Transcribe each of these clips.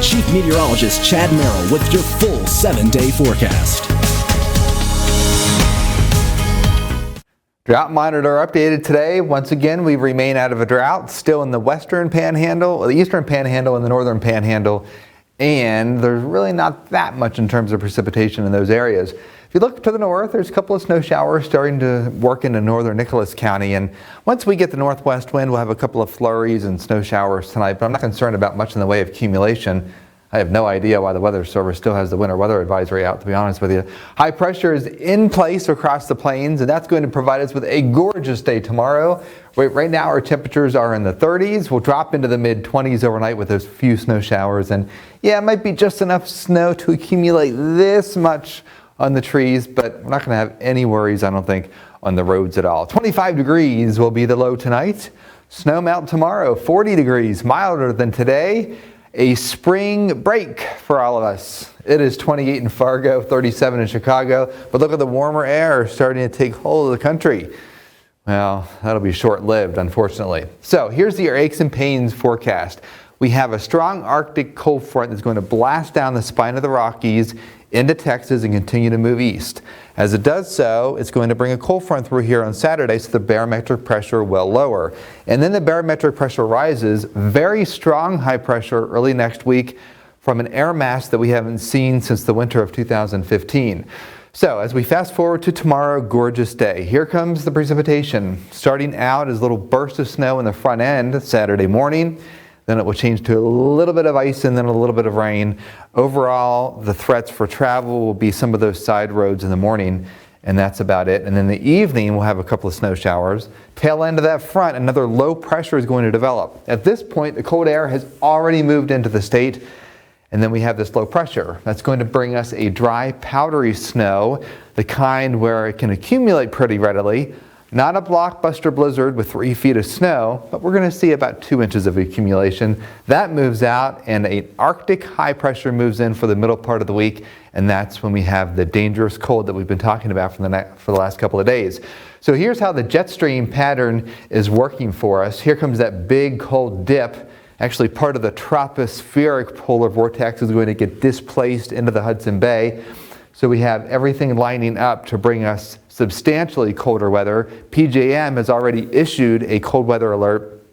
Chief Meteorologist Chad Merrill with your full 7-day forecast. Drought monitor updated today. Once again, we remain out of a drought, still in the western panhandle, the eastern panhandle, and the northern panhandle. And there's really not that much in terms of precipitation in those areas. If you look to the north, there's a couple of snow showers starting to work into northern Nicholas County. And once we get the northwest wind, we'll have a couple of flurries and snow showers tonight. But I'm not concerned about much in the way of accumulation. I have no idea why the Weather Service still has the winter weather advisory out, to be honest with you. High pressure is in place across the plains, and that's going to provide us with a gorgeous day tomorrow. Right now, our temperatures are in the 30s. We'll drop into the mid-20s overnight with those few snow showers. And yeah, it might be just enough snow to accumulate this much on the trees, but we're not going to have any worries, I don't think, on the roads at all. 25 degrees will be the low tonight. Snow melt tomorrow, 40 degrees, milder than today. A spring break for all of us. It is 28 in Fargo, 37 in Chicago, but look at the warmer air starting to take hold of the country. Well, that'll be short-lived, unfortunately. So here's your aches and pains forecast. We have a strong Arctic cold front that's going to blast down the spine of the Rockies into Texas and continue to move east. As it does so, it's going to bring a cold front through here on Saturday, so the barometric pressure will lower. And then the barometric pressure rises, very strong high pressure early next week from an air mass that we haven't seen since the winter of 2015. So as we fast forward to tomorrow, gorgeous day. Here comes the precipitation. Starting out as a little burst of snow in the front end Saturday morning. Then it will change to a little bit of ice and then a little bit of rain. Overall, the threats for travel will be some of those side roads in the morning, and that's about it. And then in the evening, we'll have a couple of snow showers. Tail end of that front, another low pressure is going to develop. At this point, the cold air has already moved into the state, and then we have this low pressure. That's going to bring us a dry, powdery snow, the kind where it can accumulate pretty readily. Not a blockbuster blizzard with 3 feet of snow, but we're going to see about 2 inches of accumulation. That moves out, and an Arctic high pressure moves in for the middle part of the week, and that's when we have the dangerous cold that we've been talking about for the last couple of days. So here's how the jet stream pattern is working for us. Here comes that big cold dip. Actually, part of the tropospheric polar vortex is going to get displaced into the Hudson Bay. So we have everything lining up to bring us substantially colder weather. PJM has already issued a cold weather alert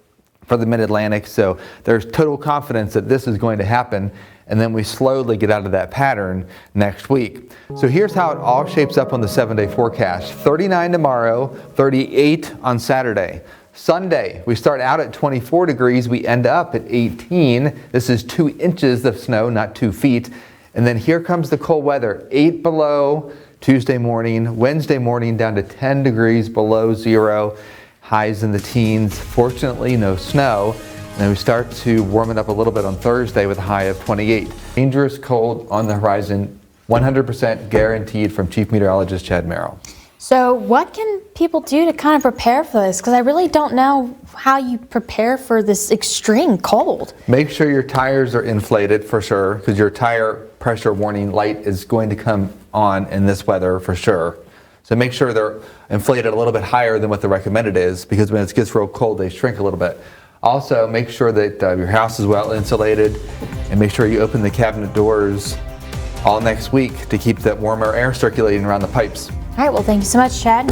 for the mid-Atlantic, so there's total confidence that this is going to happen, and then we slowly get out of that pattern next week. So here's how it all shapes up on the 7-day forecast. 39 tomorrow, 38 on Saturday. Sunday, we start out at 24 degrees, we end up at 18. This is 2 inches of snow, not 2 feet. And then here comes the cold weather, 8 below Tuesday morning, Wednesday morning down to 10 degrees below zero, highs in the teens. Fortunately, no snow. And then we start to warm it up a little bit on Thursday with a high of 28. Dangerous cold on the horizon, 100% guaranteed from Chief Meteorologist Chad Merrill. So what can people do to kind of prepare for this? Because I really don't know how you prepare for this extreme cold. Make sure your tires are inflated for sure, because your tire pressure warning light is going to come on in this weather for sure. So make sure they're inflated a little bit higher than what the recommended is, because when it gets real cold, they shrink a little bit. Also, make sure that your house is well insulated, and make sure you open the cabinet doors all next week to keep that warmer air circulating around the pipes. All right, well, thank you so much, Chad.